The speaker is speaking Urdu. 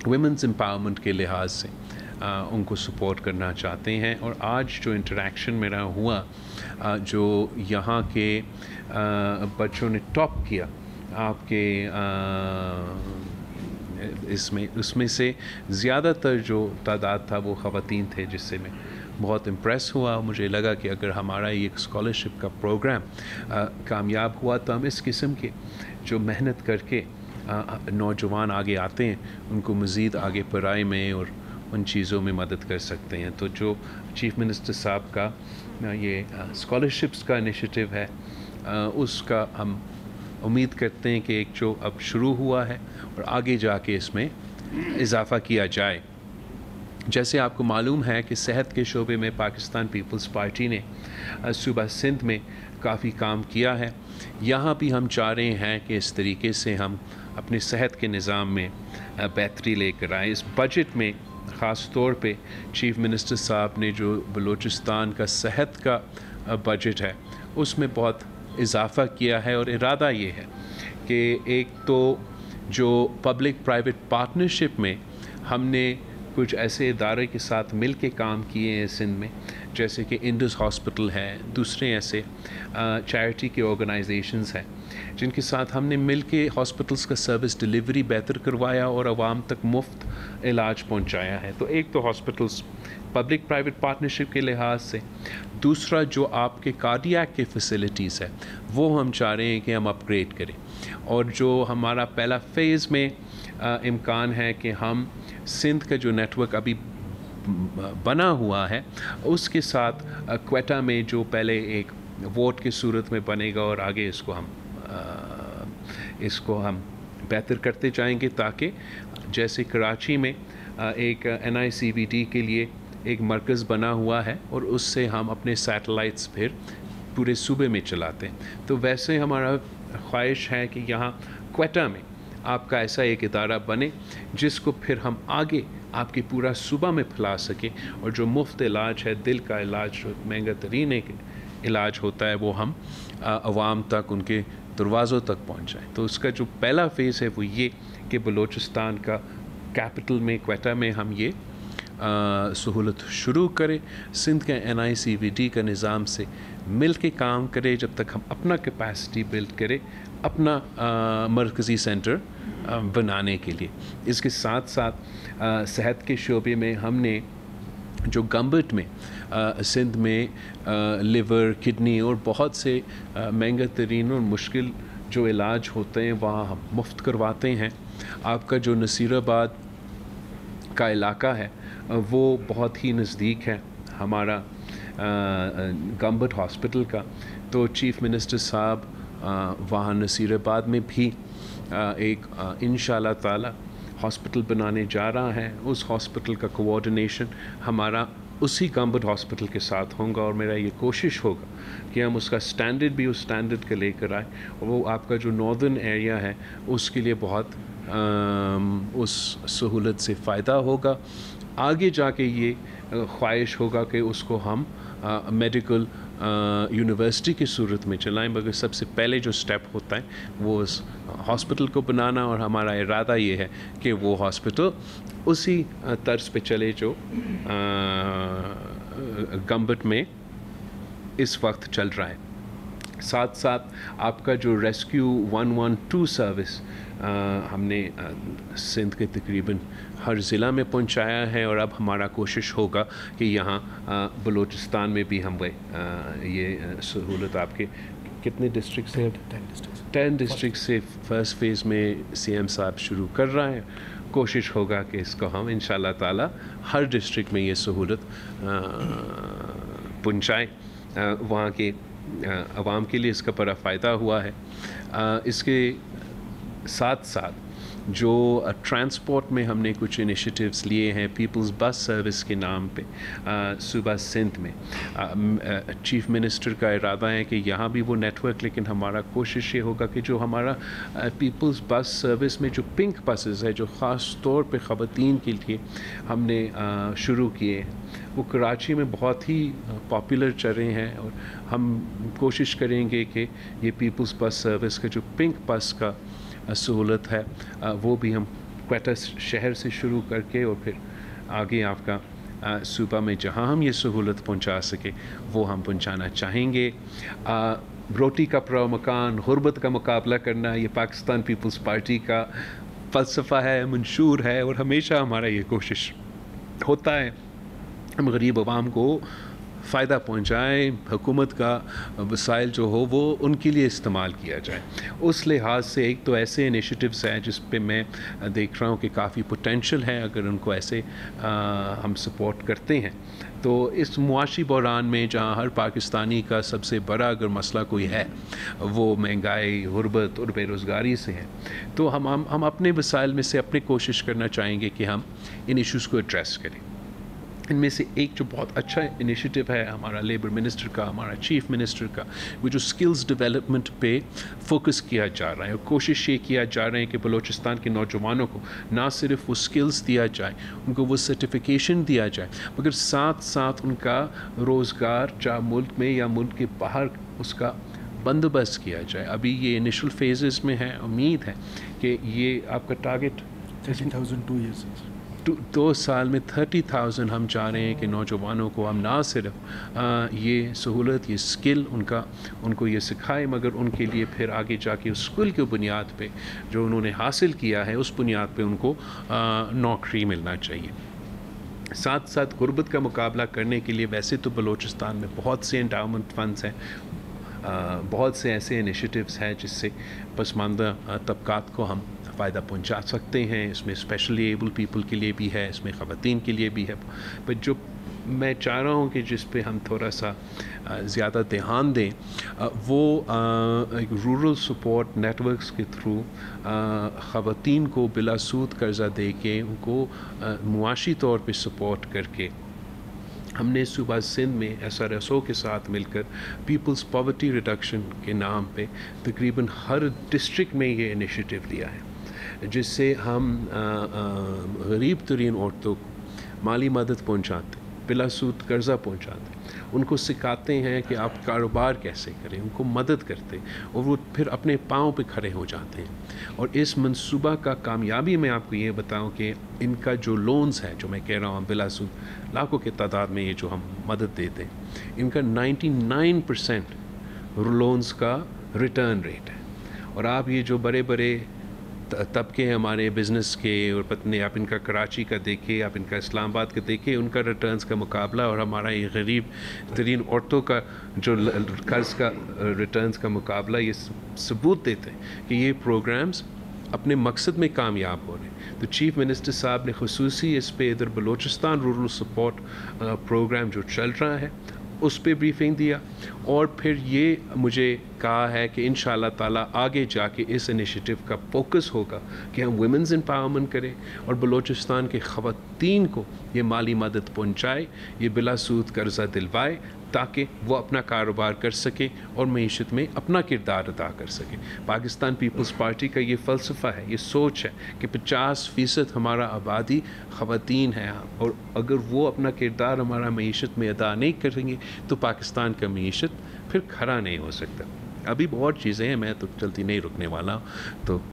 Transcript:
ویمنس امپاورمنٹ کے لحاظ سے ان کو سپورٹ کرنا چاہتے ہیں. اور آج جو انٹریکشن میرا ہوا جو یہاں کے بچوں نے ٹاپ کیا آپ کے اس میں سے زیادہ تر جو تعداد تھا وہ خواتین تھے، جس سے میں بہت امپریس ہوا. مجھے لگا کہ اگر ہمارا یہ ایک اسکالرشپ کا پروگرام کامیاب ہوا تو ہم اس قسم کے جو محنت کر کے نوجوان آگے آتے ہیں ان کو مزید آگے پڑھائی میں اور ان چیزوں میں مدد کر سکتے ہیں. تو جو چیف منسٹر صاحب کا یہ اسکالرشپس کا انیشیٹو ہے اس کا ہم امید کرتے ہیں کہ ایک جو اب شروع ہوا ہے اور آگے جا کے اس میں اضافہ کیا جائے. جیسے آپ کو معلوم ہے کہ صحت کے شعبے میں پاکستان پیپلز پارٹی نے صوبہ سندھ میں کافی کام کیا ہے. یہاں بھی ہم چاہ رہے ہیں کہ اس طریقے سے ہم اپنے صحت کے نظام میں بہتری لے کر آئیں. اس بجٹ میں خاص طور پہ چیف منسٹر صاحب نے جو بلوچستان کا صحت کا بجٹ ہے اس میں بہت اضافہ کیا ہے، اور ارادہ یہ ہے کہ ایک تو جو پبلک پرائیویٹ پارٹنرشپ میں ہم نے کچھ ایسے ادارے کے ساتھ مل کے کام کیے ہیں سندھ میں، جیسے کہ انڈس ہاسپٹل ہے، دوسرے ایسے چیریٹی کے آرگنائزیشنز ہیں جن کے ساتھ ہم نے مل کے ہاسپٹلس کا سروس ڈیلیوری بہتر کروایا اور عوام تک مفت علاج پہنچایا ہے. تو ایک تو ہاسپٹلس پبلک پرائیویٹ پارٹنرشپ کے لحاظ سے، دوسرا جو آپ کے کارڈیاک کے فیسلٹیز ہے وہ ہم چاہ رہے ہیں کہ ہم اپ گریڈ کریں. اور جو ہمارا پہلا فیز میں امکان ہے کہ ہم سندھ کا جو نیٹ ورک ابھی بنا ہوا ہے اس کے ساتھ کوئٹہ میں جو پہلے ایک ووٹ کی صورت میں بنے گا اور آگے اس کو ہم بہتر کرتے جائیں گے، تاکہ جیسے کراچی میں ایک NICVD کے لیے ایک مرکز بنا ہوا ہے اور اس سے ہم اپنے سیٹلائٹس پھر پورے صوبے میں چلاتے ہیں، تو ویسے ہمارا خواہش ہے کہ یہاں کوئٹہ میں آپ کا ایسا ایک ادارہ بنے جس کو پھر ہم آگے آپ کے پورا صوبہ میں پھیلا سکیں، اور جو مفت علاج ہے، دل کا علاج جو مہنگا ترین ایک علاج ہوتا ہے، وہ ہم عوام تک ان کے دروازوں تک پہنچائیں. تو اس کا جو پہلا فیز ہے وہ یہ کہ بلوچستان کا کیپٹل میں کوئٹہ میں ہم یہ سہولت شروع کریں. سندھ کے NICVD کا نظام سے مل کے کام کرے جب تک ہم اپنا کیپیسٹی بلڈ کرے اپنا مرکزی سینٹر بنانے کے لیے. اس کے ساتھ ساتھ صحت کے شعبے میں ہم نے جو گمبٹ میں سندھ میں لیور، کڈنی اور بہت سے مہنگا ترین اور مشکل جو علاج ہوتے ہیں وہاں ہم مفت کرواتے ہیں. آپ کا جو نصیر آباد کا علاقہ ہے وہ بہت ہی نزدیک ہے ہمارا گمبٹ ہاسپٹل کا، تو چیف منسٹر صاحب وہاں نصیر آباد میں بھی ایک انشاءاللہ تعالی ہاسپٹل بنانے جا رہا ہے. اس ہاسپٹل کا کوآرڈینیشن ہمارا اسی گمبٹ ہاسپٹل کے ساتھ ہوگا، اور میرا یہ کوشش ہوگا کہ ہم اس کا سٹینڈرڈ بھی اس سٹینڈرڈ کا لے کر آئیں، اور وہ آپ کا جو ناردرن ایریا ہے اس کے لیے بہت اس سہولت سے فائدہ ہوگا. آگے جا کے یہ خواہش ہوگا کہ اس کو ہم میڈیکل یونیورسٹی کی صورت میں چلائیں، مگر سب سے پہلے جو سٹیپ ہوتا ہے وہ اس ہاسپٹل کو بنانا، اور ہمارا ارادہ یہ ہے کہ وہ ہاسپٹل اسی طرز پہ چلے جو گمبٹ میں اس وقت چل رہا ہے. ساتھ ساتھ آپ کا جو ریسکیو 112 سروس ہم نے سندھ کے تقریباً ہر ضلع میں پہنچایا ہے، اور اب ہمارا کوشش ہوگا کہ یہاں بلوچستان میں بھی ہم یہ سہولت آپ کے کتنے ڈسٹرکٹ سے 10 ڈسٹرکٹ سے فرسٹ فیز میں CM صاحب شروع کر رہا ہے. کوشش ہوگا کہ اس کو ہم انشاءاللہ تعالی ہر ڈسٹرکٹ میں یہ سہولت پہنچائیں. وہاں کے عوام کے لیے اس کا بڑا فائدہ ہوا ہے. اس کے ساتھ ساتھ جو ٹرانسپورٹ میں ہم نے کچھ انیشیٹیوز لیے ہیں پیپلز بس سروس کے نام پہ صوبہ سندھ میں. چیف منسٹر کا ارادہ ہے کہ یہاں بھی وہ نیٹ ورک، لیکن ہمارا کوشش یہ ہوگا کہ جو ہمارا پیپلز بس سروس میں جو پنک بسز ہے جو خاص طور پہ خواتین کے لیے ہم نے شروع کیے ہیں، وہ کراچی میں بہت ہی پاپولر چل رہے ہیں، اور ہم کوشش کریں گے کہ یہ پیپلز بس سروس کا جو پنک بس کا سہولت ہے وہ بھی ہم کوئٹہ شہر سے شروع کر کے اور پھر آگے آپ کا صوبہ میں جہاں ہم یہ سہولت پہنچا سکے وہ ہم پہنچانا چاہیں گے. روٹی کپڑا مکان غربت کا مقابلہ کرنا یہ پاکستان پیپلز پارٹی کا فلسفہ ہے, منشور ہے, اور ہمیشہ ہمارا یہ کوشش ہوتا ہے ہم غریب عوام کو فائدہ پہنچائیں, حکومت کا وسائل جو ہو وہ ان کے لیے استعمال کیا جائے. اس لحاظ سے ایک تو ایسے انیشیٹوز ہیں جس پہ میں دیکھ رہا ہوں کہ کافی پوٹینشیل ہے, اگر ان کو ایسے ہم سپورٹ کرتے ہیں تو اس معاشی بحران میں جہاں ہر پاکستانی کا سب سے بڑا اگر مسئلہ کوئی ہے وہ مہنگائی, غربت اور بے روزگاری سے ہے, تو ہم اپنے وسائل میں سے اپنی کوشش کرنا چاہیں گے کہ ہم ان ایشوز کو ایڈریس کریں. ان میں سے ایک جو بہت اچھا انیشیٹو ہے ہمارا لیبر منسٹر کا, ہمارا چیف منسٹر کا, وہ جو سکلز ڈیولپمنٹ پہ فوکس کیا جا رہا ہے, اور کوشش یہ کیا جا رہا ہے کہ بلوچستان کے نوجوانوں کو نہ صرف وہ سکلز دیا جائے, ان کو وہ سرٹیفیکیشن دیا جائے, مگر ساتھ ساتھ ان کا روزگار چاہے ملک میں یا ملک کے باہر اس کا بندوبست کیا جائے. ابھی یہ انیشل فیزز میں ہے, امید ہے کہ یہ آپ کا ٹارگٹ 30,000 2 years 2 سال میں 30,000 ہم چاہ رہے ہیں کہ نوجوانوں کو ہم نہ صرف یہ سہولت, یہ سکل ان کو یہ سکھائیں, مگر ان کے لیے پھر آگے جا کے اس سکل کی بنیاد پہ جو انہوں نے حاصل کیا ہے اس بنیاد پہ ان کو نوکری ملنا چاہیے. ساتھ ساتھ غربت کا مقابلہ کرنے کے لیے ویسے تو بلوچستان میں بہت سے انڈاؤمنٹ فنڈز ہیں, بہت سے ایسے انیشیٹوز ہیں جس سے پسماندہ طبقات کو ہم فائدہ پہنچا سکتے ہیں. اس میں اسپیشلی ایبل پیپل کے لیے بھی ہے, اس میں خواتین کے لیے بھی ہے, بٹ جو میں چاہ رہا ہوں کہ جس پہ ہم تھوڑا سا زیادہ دھیان دیں وہ ایک رورل سپورٹ نیٹ ورکس کے تھرو خواتین کو بلا سود قرضہ دے کے ان کو معاشی طور پہ سپورٹ کر کے ہم نے صوبہ سندھ میں SRSO کے ساتھ مل کر پیپلز پاورٹی ریڈکشن کے نام پہ تقریباً ہر ڈسٹرکٹ میں یہ انیشیٹو لیا ہے, جس سے ہم غریب ترین عورتوں کو مالی مدد پہنچاتے, بلا سود قرضہ پہنچاتے, ان کو سکھاتے ہیں کہ آپ کاروبار کیسے کریں, ان کو مدد کرتے اور وہ پھر اپنے پاؤں پہ کھڑے ہو جاتے ہیں. اور اس منصوبہ کا کامیابی میں آپ کو یہ بتاؤں کہ ان کا جو لونز ہے جو میں کہہ رہا ہوں بلا سود لاکھوں کے تعداد میں یہ جو ہم مدد دیتے ہیں, ان کا 99% لونز کا ریٹرن ریٹ ہے. اور آپ یہ جو بڑے بڑے طبقے ہمارے بزنس کے, اور پتنے آپ ان کا کراچی کا دیکھیں, آپ ان کا اسلام آباد کا دیکھیں, ان کا ریٹرنز کا مقابلہ اور ہمارا یہ غریب ترین عورتوں کا جو قرض کا ریٹرنز کا مقابلہ یہ ثبوت دیتے ہیں کہ یہ پروگرامز اپنے مقصد میں کامیاب ہو رہے ہیں. تو چیف منسٹر صاحب نے خصوصی اس پہ ادھر بلوچستان رورل سپورٹ پروگرام جو چل رہا ہے اس پہ بریفنگ دیا, اور پھر یہ مجھے کہا ہے کہ انشاءاللہ تعالیٰ آگے جا کے اس انیشیٹو کا فوکس ہوگا کہ ہم ویمنز امپاورمنٹ کریں اور بلوچستان کے خواتین کو یہ مالی مدد پہنچائے, یہ بلا سود قرضہ دلوائے تاکہ وہ اپنا کاروبار کر سکیں اور معیشت میں اپنا کردار ادا کر سکیں. پاکستان پیپلز پارٹی کا یہ فلسفہ ہے, یہ سوچ ہے کہ 50% ہمارا آبادی خواتین ہے, اور اگر وہ اپنا کردار ہمارا معیشت میں ادا نہیں کریں گے تو پاکستان کا معیشت پھر کھڑا نہیں ہو سکتا. ابھی بہت چیزیں ہیں, میں تو جلدی نہیں رکنے والا ہوں, تو